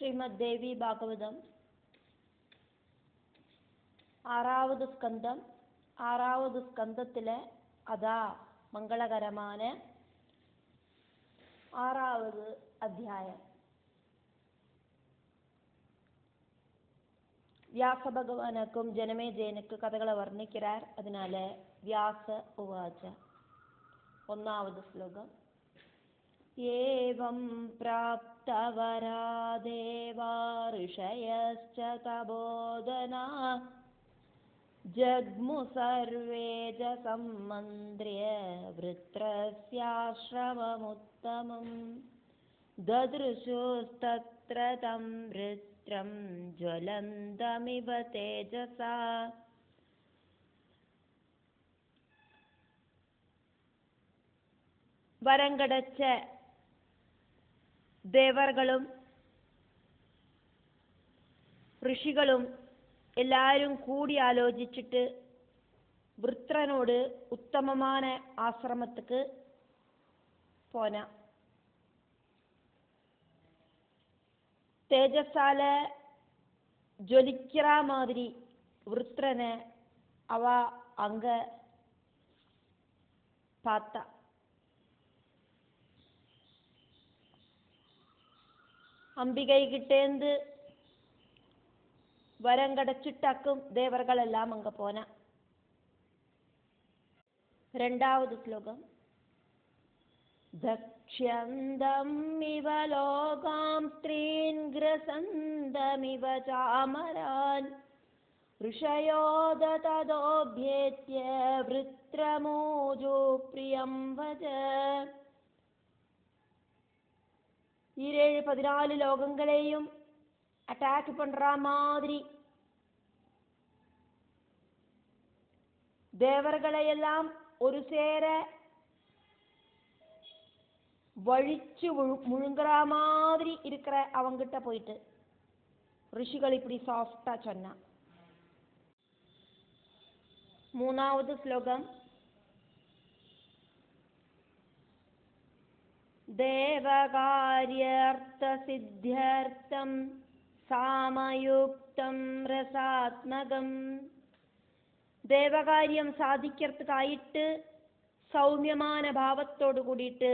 ശ്രീമദ്ദേവി ഭാഗവതം ആറാവത് സ്കന്ധം. ആറാവത് സ്കന്ധത്തിലെ അതാ മംഗളകരமான ആറാവത് അധ്യായം. വ്യാസ ഭഗവാനക്കും ജനമേജയനുക്ക് കഥകളെ വർണ്ണിക്கிறார். அதனால വ്യാസ ഉവാച. ഒന്നാമത് ശ്ലോകം. ഏവം പ്രാപ്തവരാ ദേവാ ഋഷയശ്ച തപോധനാ ജഗ്മു സർവേ ച സമ്മന്ത്ര്യ വൃത്രസ്യാശ്രമമുത്തമം ദദൃശുസ്തത്ര തം വൃത്രം ജ്വലന്തമിവ തേജസാ. വരം കടച്ച ദേവർകളും ഋഷികളും എല്ലാവരും കൂടി ആലോചിച്ചിട്ട് വൃത്രനോട് ഉത്തമமான ആശ്രമத்துக்கு പോന. തേജസ്സാല ജ്വലിக்கிற மாதிரி വൃത്രനെ അവ அங்க பார்த்த. അംബികൈ കിട്ടേന്ത് വരം കടച്ചിട്ടാക്കും ദേവർകളെല്ലാം അങ്ക പോന. രണ്ടാമത് ശ്ലോകം. ദക്ഷ്യന്തം ഇവ ലോകാം സ്ത്രീൻ ഗ്രസന്തമിവ ചാമരാൻ ഋഷയോദ തദോഭ്യേത്യ വൃത്രമൂജു പ്രിയം വജ. ഈ 14 ലോകങ്ങളെയും அட்டாக் பண்ற மாதிரி தேவர்களையெல்லாம் ஒரு சேர வழிச்சு முழுங்குற மாதிரி இருக்கிற அவங்கிட்ட போயிட்டு ഋഷികൾ இப்படி சாஃப்டா சொன்னா. മൂന്നാമത് ശ്ലോകം. ദേവകാര്യർത്ഥസിദ്ധ്യർത്ഥം സാമയുക്തം രസാത്മകം. ദേവകാര്യം സാധിக்கிறதுக்காയിട്ട് സൗമ്യமான ഭാവത്തോடு കൂടിയിട്ട്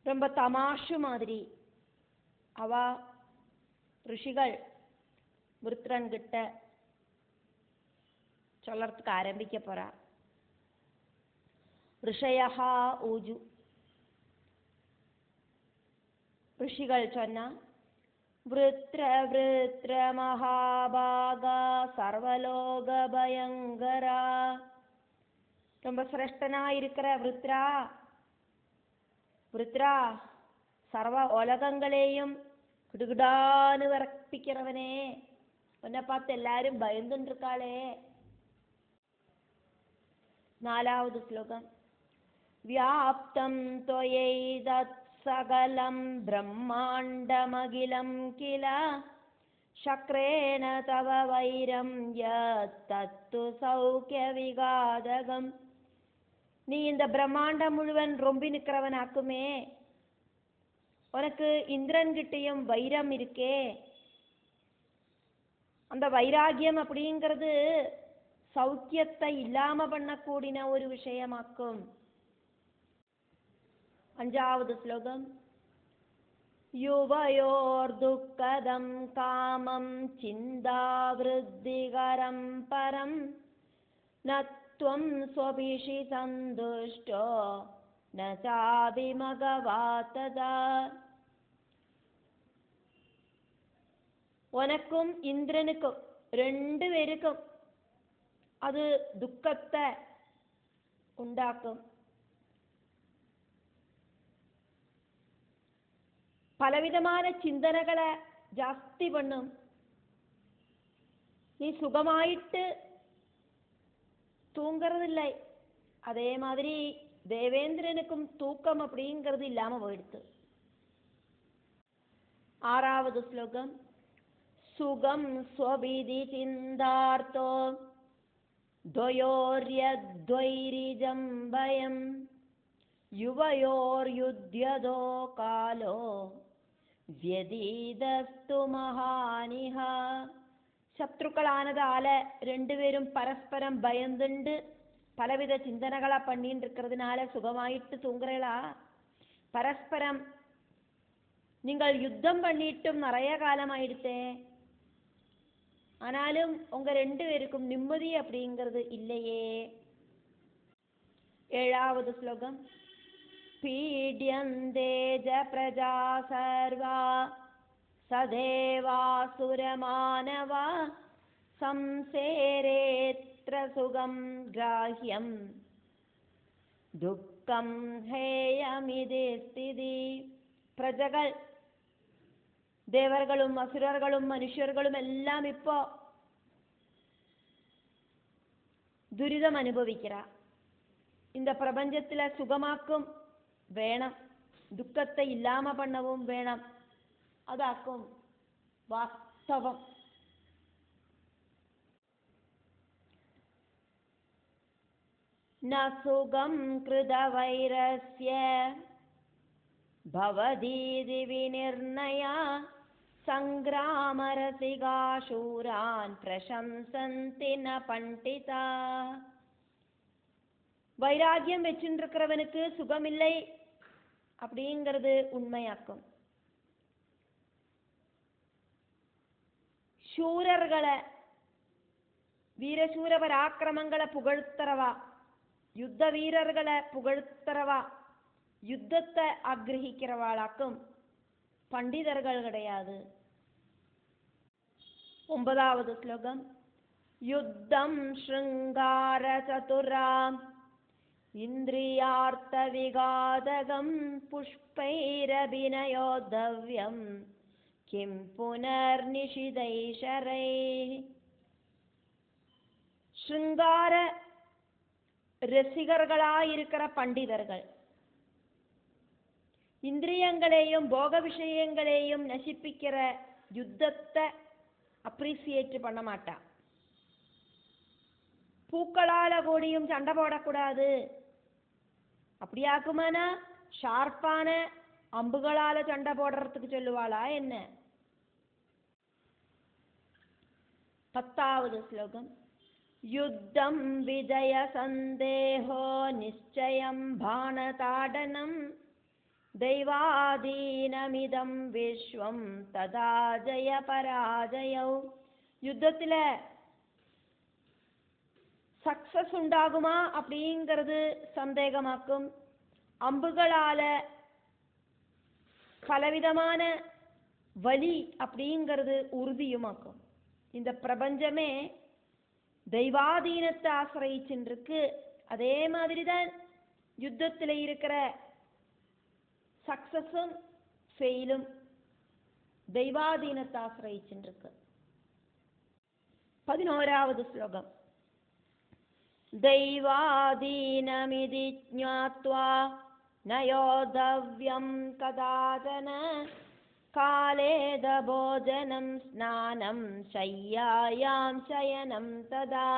ரொம்ப തമാശു மாதிரி அவ ഋഷികൾ വൃത്രൻ கிட்ட சொல்லறதுக்கு ஆரம்பிக்க போறா. ഋഷയഃ ഊജു. ഋഷികൾ சொன்னா, വൃത്ര വൃത്ര മഹാഭാഗ സർവലോക ഭയങ്കര. ரொம்ப சிரேஷ்டனாயிருக்கிற வൃத்ரா, வൃத்ரா சர்வ உலகங்களையும் கிடுகிடான்னு விரப்பிக்கிறவனே, உன்னை பார்த்து எல்லாரும் பயந்துட்டு இருக்காளே. നാലാമത് ശ്ലോകം. വ്യാപ്തം ത്വയൈതത് സകലം ബ്രഹ്മാണ്ഡമഖിലം കില ശക്രേണ തവ വൈരം യത്തത്തു സൗഖ്യവിഘാതകം. நீ இந்த பிரம்மாண்டம் முழுவன் ரொம்பி நிற்கிறவனாக்குமே, உனக்கு இந்திரன் கிட்டையும் வைரம் இருக்கே. அந்த வைராகியம் அப்படிங்கிறது சௌக்கியத்தை இல்லாம பண்ணக்கூடின ஒரு விஷயமாக்கும். അഞ്ചാമത് ശ്ലോകം. യുവയോർ ദുഃഖദം കാമം ചിന്താവൃദ്ധികരം പരം നത്വം സ്വഭിഷി സന്തുഷ്ടോ ന ചാഭിമഗവാതദാ. ഉനക്കും ഇന്ദ്രനുക്കും രണ്ടുപേർക്കും അത് ദുഃഖത്തെ ഉണ്ടാക്കും. പലവിധமான ചിന്തനകളെ ജാസ്തി പണ്ണും. നീ സുഖമായിട്ട് தூங்கறதில்லை. அதே மாதிரி தேவேந்திரனுக்கும் தூக்கம் அப்படிங்கிறது இல்லாம போயிடுத்து. ஆறாவது ஸ்லோகம். சுகம் ஸ்வபிதி சிந்தார்த்தோ ദ്വയോര്യദ്വൈരിജം ഭയം യുവയോർയുധ്യതോ കാലോ വ്യതീതസ്തു മഹാനിഹ. ശത്രുക്കളാனதால ரெண்டுபேரும் பரஸ்பரம் பயந்துண்டு பலவித சிந்தனைகளா பண்ணிட்டு இருக்கிறதுனால சுகமாயிட்டு தூங்குறீங்களா? பரஸ்பரம் நீங்கள் யுத்தம் பண்ணிட்டும் நிறைய காலம் ஆயிடுத்தே, ஆனாலும் உங்க ரெண்டு பேருக்கும் நிம்மதி அப்படிங்கிறது இல்லையே. 7வது ஸ்லோகம். பீட்யந்தே ஜ பிரஜா சர்வா சதேவாசுரமானவா സംസേരേത്ര സുഖം ഗ്രാഹ്യം ദുഃഖം ഹേയമിതി സ്ഥിതി. പ്രജകൾ, ദേവർകളും അസുരர்களும் മനുഷ്യர்களுം എല്ലാം ഇപ്പോ ദുരിതം അനുഭവിக்கிறா. இந்த பிரபஞ்சத்துல சுகமாக்கும் வேணும், துக்கத்தை இல்லாம பண்ணவும் வேணும். அதாக்கும் வாஸ்தவம். न सुगं कृतवैरस्य भवदीति विनिर्णया सङ्ग्रामरसिकाशूरान् प्रशंसन्ति न पण्डिता. வைராகியம் வச்சுருக்கிறவனுக்கு சுகமில்லை அப்படிங்கிறது உண்மையாக்கும். ಶೂರರ್களை, வீரசூர பராக்கிரமங்களை புகழ்த்தரவா, யுத்த வீரர்களை புகழ்த்தரவா, யுத்தத்தை ஆக்ரஹிக்கிறவாளாக்கும் பண்டிதர்கள் கிடையாது. 9வது ஸ்லோகம். யுத்தம் ஸ்ருங்கார சதுராம் இந்திரியார்த்த விகாதகம் புஷ்பைரபிநயோதவ்யம் கிம் புனர்நிஷிதைஷரை. ஸ்ருங்கார ரசிகர்களாயிருக்கிற பண்டிதர்கள் இந்திரியங்களையும் போக விஷயங்களையும் நசிப்பிக்கிற யுத்தத்தை அப்ரிசியேட் பண்ண மாட்டா. பூக்களால கூடியும் சண்டை போடக்கூடாது அப்படியாக்குமானா ஷார்ப்பான அம்புகளால சண்டை போடுறதுக்கு சொல்லுவாளா என்ன? 10வது ஸ்லோகம். யுத்தம் விஜய சந்தேஹோ நிச்சயம் பாணதாடனம் தெய்வாதீனமிதம் விஸ்வம் ததா ஜய பராஜயௌ. யுத்தத்துல சக்சஸ் உண்டாகுமா அப்படிங்கிறது சந்தேகமாக்கும். அம்புகளால பலவிதமான வலி அப்படிங்கிறது உறுதியுமாக்கும். இந்த பிரபஞ்சமே தெய்வாதீனத்தை ஆசிரியிச்சுருக்கு. அதே மாதிரிதான் யுத்தத்தில் இருக்கிற சக்சஸும் ஃபெயிலும் தெய்வாதீனத்தை ஆசிரியிச்சுருக்கு. 11வது ஸ்லோகம். தெய்வாதீனமிதி ஞாத்வா நயோதவ்யம் கதாதன காலேத போஜனம் ஸ்நானம் சய்யாயாம் சயனம் ததா.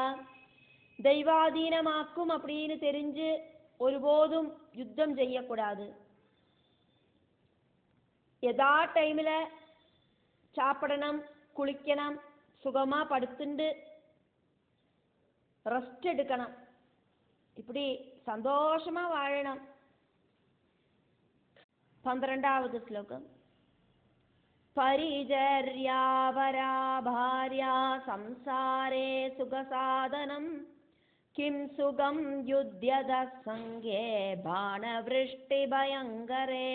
தெய்வாதீனமாக்கும் அப்படின்னு தெரிஞ்சு ஒருபோதும் யுத்தம் செய்யக்கூடாது. எதா டைமில் சாப்பிடணும், குளிக்கணும், சுகமா படுத்துண்டு ரெஸ்ட் எடுக்கணும், இப்படி சந்தோஷமா வாழணும். 12வது ஸ்லோகம். பரிஜர்யாவரா பார்யா சம்சாரே சுகசாதனம் கிம் சுகம் யுத்யத சங்கே பாணவிருஷ்டி பயங்கரே.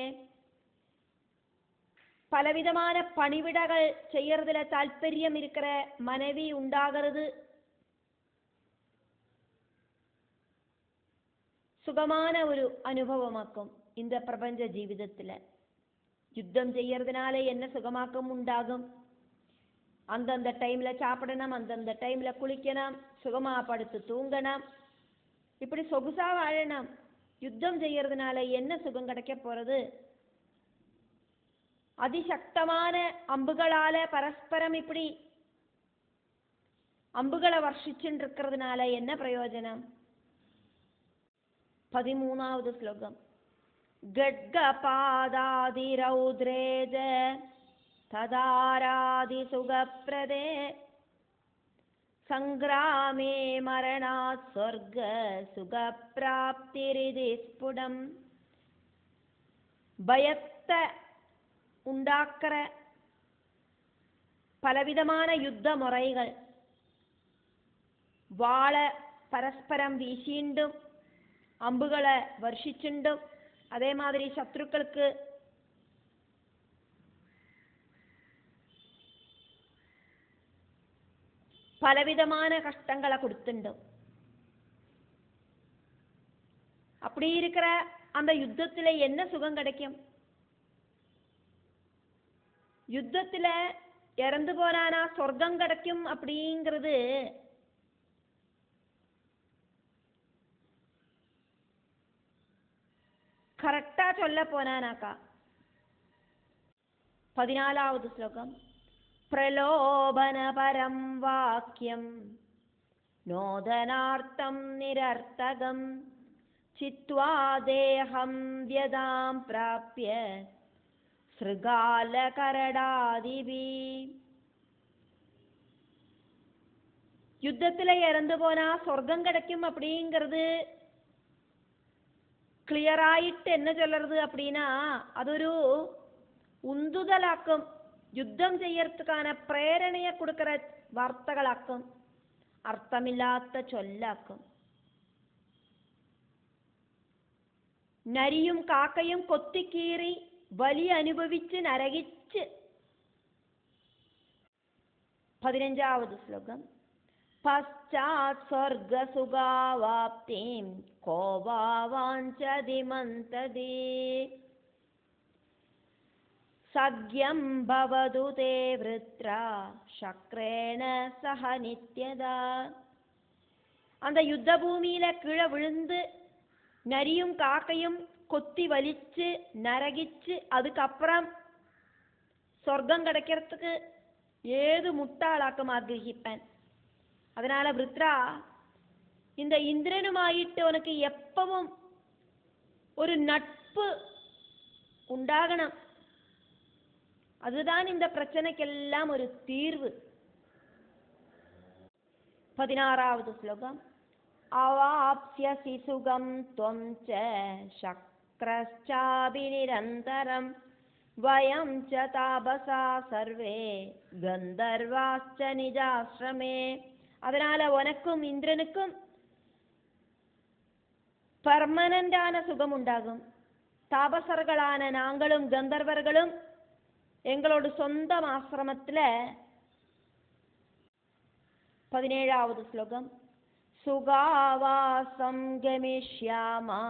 பலவிதமான பணிவிடகள் செய்யறதுல தாற்பயம் இருக்கிற மனைவி உண்டாகிறது சுகமான ஒரு அனுபவமாக்கும். இந்த பிரபஞ்ச ஜீவிதத்துல யுத்தம் செய்யறதுனால என்ன சுகமாக்கம் உண்டாகும்? அந்தந்த டைம்ல சாப்பிடணும், அந்தந்த டைம்ல குளிக்கணும், சுகமா படுத்து தூங்கணும், இப்படி சொகுசா வாழணும். யுத்தம் செய்யறதுனால என்ன சுகம் கிடைக்க போறது? அதிசக்தமான அம்புகளால பரஸ்பரம் இப்படி அம்புகளை வர்ஷிச்சுட்டு இருக்கிறதுனால என்ன பிரயோஜனம்? 13வது ஸ்லோகம். ഗഡ്ഗപാദാതിരൗദ്രേജ തദാരാതിസുഖപ്രദേ സംഗ്രാമേ മരണാത് സ്വർഗ സുഖപ്രാപ്തിരിതി സ്ഫുടം. பயத்தை உண்டாக்குற பலவிதமான யுத்த முறைகள், வாள பரஸ்பரம் வீசிண்டும் அம்புகளை வருஷிச்சுண்டும் அதே மாதிரி சத்ருக்களுக்கு பலவிதமான கஷ்டங்களை கொடுத்துண்டும். அப்படி இருக்கிற அந்த யுத்தத்துல என்ன சுகம் கிடைக்கும்? யுத்தத்துல இறந்து போனானா சொர்க்கம் கிடைக்கும் அப்படிங்கிறது கரெக்டா சொல்ல போனானாக்கா 14வது ஸ்லோகம். பிரலோபன பரம் வாக்கியம் நோதனார்த்தம் நிரர்த்தகம் சித்வா தேஹம் வ்யதாம் பிராப்ய ஸ்ருகால கரடாதிபி. யுத்தத்துல இறந்து போனா சொர்க்கம் கிடைக்கும் அப்படிங்கிறது கிளியராயிட்டு என்ன சொல்றது அப்படின்னா, அது ஒரு உந்துதலாக்கும், யுத்தம் செய்யறதுக்கான பிரேரணையை கொடுக்கிற வார்த்தைகளாக்கும், அர்த்தமில்லாத சொல்லாக்கும். നരിയും കാക്കയും കൊത്തിക്കീറി വലി അനുഭവിച്ച് നരകിച്ച്. 15வது ശ്ലോകം. പശ്ചാത് സ്വർഗസുഖാവാപ്തിം കോവാവാഞ്ചതി മന്തതി സഖ്യം ഭവതു തേ വൃത്ര ശക്രേണ സഹ നിത്യദാ. அந்த யுத்த பூமியில கீழே விழுந்து நரியும் காக்கையும் கொத்தி வலிச்சு நரகிச்சு அதுக்கப்புறம் சொர்க்கம் கிடைக்கிறதுக்கு ஏது முட்டாளாக்கம் ஆகிரகிப்பேன். அதனால விருத்ரா, இந்த இந்திரனுமாயிட்டு உனக்கு எப்பவும் ஒரு நட்பு உண்டாகணும். அதுதான் இந்த பிரச்சனைக்கெல்லாம் ஒரு தீர்வு. 16வது ஸ்லோகம். அவாப்ஸ்யசி சுகம் த்வம் ச சக்ரஸ்சாபி நிரந்தரம் வயம் ச தாபசா சர்வே கந்தர்வாஸ்ச நிஜாஸ்ரமே. அதனால உனக்கும் இந்திரனுக்கும் பெர்மனண்டான சுகம் உண்டாகும். தாபசர்களான நாங்களும் கந்தர்வர்களும் எங்களோட சொந்த ஆசிரமத்துல. 17வது ஸ்லோகம். சுகாவாசம் கமிஷ்யாமா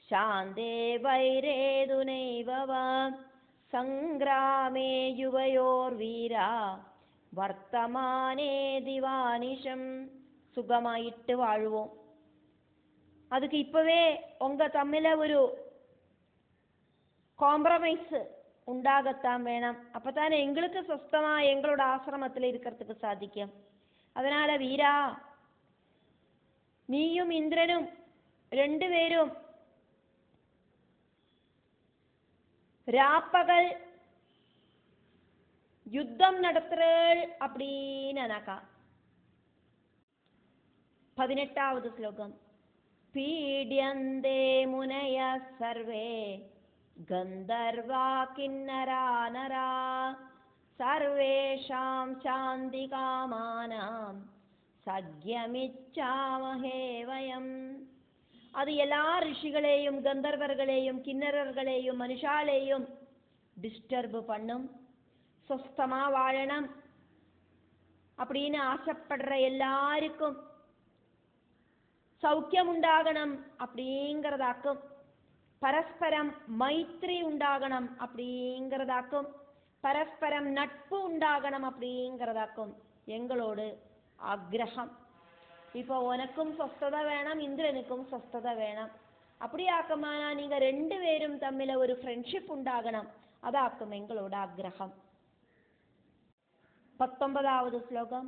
சாந்தே வைரேது நைவவா சங்கிராமே யுவயோர் வீரா வர்த்தமானே திவானிஷம். சுகமாயிட்டு வாழ்வோம். அதுக்கு இப்பவே உங்க தம்மில ஒரு காம்ப்ரமைஸ் உண்டாகத்தான் வேணும். அப்பதானே எங்களுக்கு சொஸ்தமா எங்களோட ஆசிரமத்தில் இருக்கிறதுக்கு சாதிக்கும். அதனால வீரா, நீயும் இந்திரனும் ரெண்டு பேரும் ராப்பகல் யுத்தம் நடத்துறள் அப்படின்னாக்கா. 18வது ஸ்லோகம். பீட்யந்தே முனய சர்வே கந்தர்வா கிண்ணரா நரா சர்வேஷாம் சாந்தி காமானாம் சக்யமிச்சாமஹே வயம். அது எல்லா ரிஷிகளையும் கந்தர்வர்களையும் கிண்ணறர்களையும் மனுஷாலையும் டிஸ்டர்பு பண்ணும். சொஸ்தமா வாழணும் அப்படின்னு ஆசைப்படுற எல்லாருக்கும் சௌக்கியம் உண்டாகணும் அப்படிங்கிறதாக்கும், பரஸ்பரம் மைத்ரி உண்டாகணும் அப்படிங்கிறதாக்கும், பரஸ்பரம் நட்பு உண்டாகணும் அப்படிங்கிறதாக்கும் எங்களோடு ஆக்ரகம். இப்போ உனக்கும் சொஸ்ததை வேணும், இந்திரனுக்கும் சொஸ்ததை வேணும். அப்படி ஆக்கமானா நீங்க ரெண்டு பேரும் தம்மில ஒரு ஃப்ரெண்ட்ஷிப் உண்டாகணும். அதாக்கும் எங்களோட ஆக்ரகம். 19வது ஸ்லோகம்.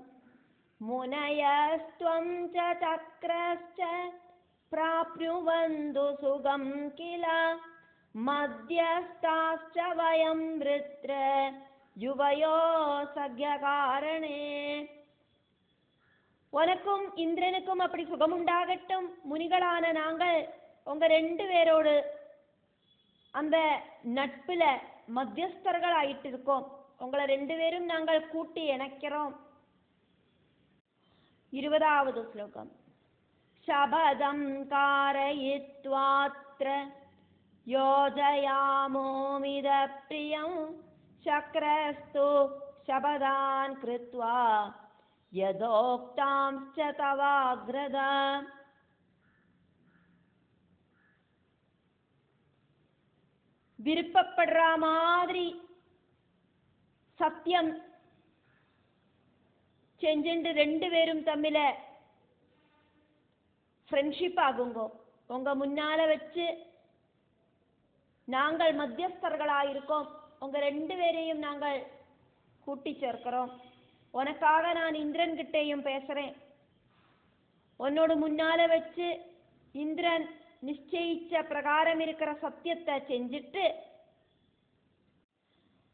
முனயஸ்த்வம் ச சக்ரஸ்ச ப்ராப்னுவந்து சுகம் கில മധ്യസ്ഥാശ്ച വയം വൃത്ര യുവയോ സഖ്യകാരണേ. உனக்கும் இந்திரனுக்கும் அப்படி சுகமுண்டாகட்டும், முனிகளான நாங்கள் உங்க 2 பேரோடு அந்த நட்புல மத்தியஸ்தர்கள் ஆயிட்டு இருக்கோம். உங்களை 2 பேரும் நாங்கள் கூட்டி இணைக்கிறோம். 20வது ஸ்லோகம். சபதம் காரயித்வாத்ர யோஜயாமோமித பிரியம் சக்ரஸ்து சபதான் கிருத்வா யதோக்தாம்ச்ச தவாக்ரதா. விருப்பப்படுற மாதிரி சத்தியம் செஞ்சுட்டு 2 பேரும் தம்மில ஃப்ரெண்ட்ஷிப் ஆகுங்கோ. உங்க முன்னால வச்சு நாங்கள் மத்தியஸ்தர்களாயிருக்கோம், உங்க 2 பேரையும் நாங்கள் கூட்டி சேர்க்கிறோம். உனக்காக நான் இந்திரன் கிட்டையும் பேசுறேன். உன்னோட முன்னால வச்சு இந்திரன் நிச்சயிச்ச பிரகாரம் இருக்கிற சத்தியத்தை செஞ்சுட்டு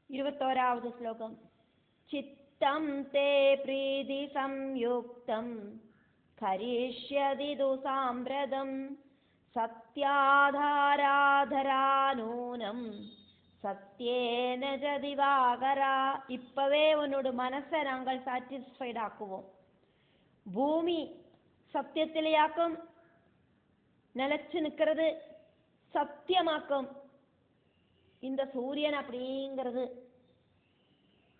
21வது ஸ்லோகம். சித்தம் தே பிரீதி சம்யுக்தம் கரிஷ்யதி து சாம்பிரதம் சத்யாதாராதரானூனம் சத்யேன ஜதிவாகரா. இப்பவே உன்னோட மனசை நாங்கள் சாட்டிஸ்ஃபைட் ஆக்குவோம். பூமி சத்தியத்திலேயாக்கும் நிலைச்சு நிற்கிறது, சத்தியமாக்கும். இந்த சூரியன் அப்படிங்கிறது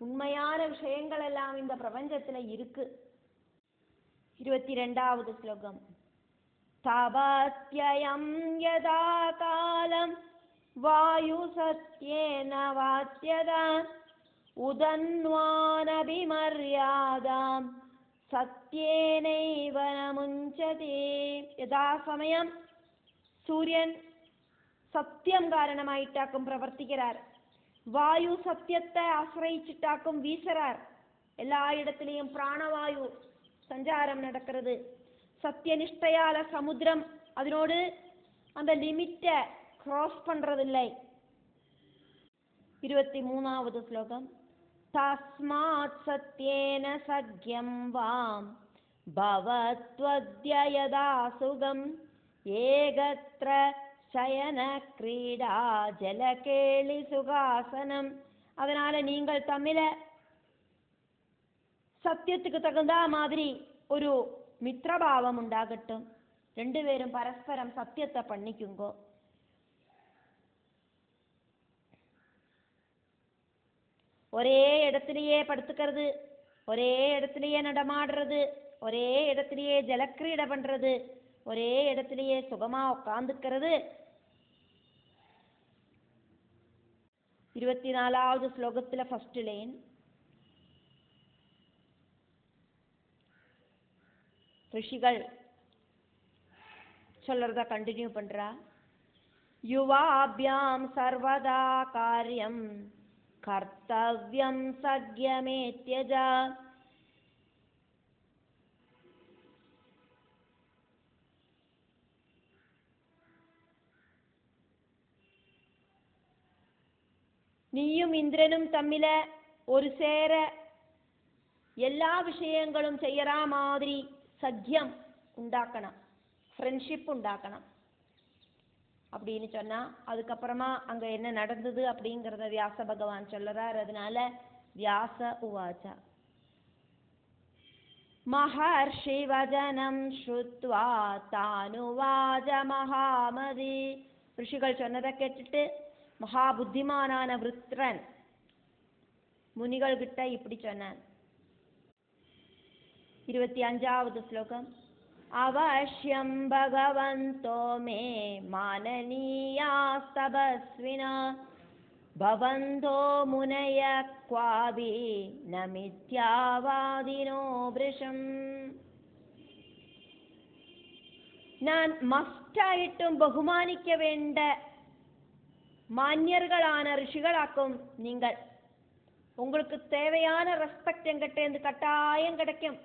உண்மையான விஷயங்கள் எல்லாம் இந்த பிரபஞ்சத்துல இருக்கு. 22வது ஸ்லோகம். தபத்யயம் யதா காலம் வாயு சத்யேன வாத்யதா உதன்வானபிமர்யாதாம் சத்யேனைவ நமுஞ்சதே. யதா சமயம் சூரியன் சத்தியம் காரணமாயிட்டாக்கும் பிரவர்த்திக்கிறார். வாயு சத்தியத்தை ஆசிரயிச்சிட்டாக்கும் வீசுறார். எல்லா இடத்திலையும் பிராணவாயு சஞ்சாரம் நடக்கிறது. சத்தியனிஷ்டையால சமுத்திரம் அதனோடு அந்த லிமிட்டை கிராஸ் பண்றதில்லை. 23வது ஸ்லோகம். தஸ்மாத் சத்யேன சக்யம் வாம் பவத்வத்ய யதா சுகம் ஏகத்ர சயன கிரீடா ஜலகேளி சுகாசனம். அதனால நீங்கள் தமிழ சத்தியத்துக்கு தகுந்த மாதிரி ஒரு மித்ரபாவம் உண்டாகட்டும். 2 பேரும் பரஸ்பரம் சத்தியத்தை பண்ணிக்குங்கோ. ஒரே இடத்திலேயே படுத்துக்கிறது, ஒரே இடத்திலேயே நடமாடுறது, ஒரே இடத்திலேயே ஜலக்கிரீடை பண்றது, ஒரே இடத்திலேயே சுகமா உட்கார்ந்துக்கிறது. 24வது ஸ்லோகத்துல ஃபர்ஸ்ட் லைன். ரிஷிகள் சொல்றத கண்டினியூ பண்றா. யுவாபியாம் சர்வதா காரியம் கர்த்தவ்யம் சக்யமேத்யஜா. நீயும் இந்திரனும் தம்மில ஒரு சேர எல்லா விஷயங்களும் செய்யற மாதிரி சக்கியம் உண்டாக்கணும், ஃப்ரெண்ட்ஷிப் உண்டாக்கணும் அப்படின்னு சொன்னா அதுக்கப்புறமா அங்க என்ன நடந்தது அப்படிங்கிறத வியாச பகவான் சொல்றார். அதனால வியாச உவாச்சா. மஹர்ஷி வஜனம் ஸ்ருத்வா தானுவாஜ மகாமதி. ரிஷிகள் சொன்னதை கேட்டுட்டு மகா புத்திமானான விருத்ரன் முனிகள் கிட்ட இப்படி சொன்னான். 25வது ஸ்லோகம். அவஷ்யம் பகவந்தோ மே மானனீயாஸ்தபஸ்வினா பவந்தோ முனய க்வாபி நமித்யாவாதினோ வ்ருஷம். நான் மஸ்டாயிட்டும் பகுமானிக்க வேண்ட மான்யர்களான ரிஷிகளாக்கும் நீங்கள். உங்களுக்கு தேவையான ரெஸ்பெக்ட் என்கிட்ட இருந்து கட்டாயம் கிடைக்கும்.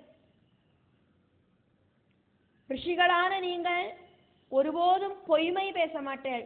ரிஷிகளான நீங்கள் ஒருபோதும் பொய்மை பேச மாட்டேன்.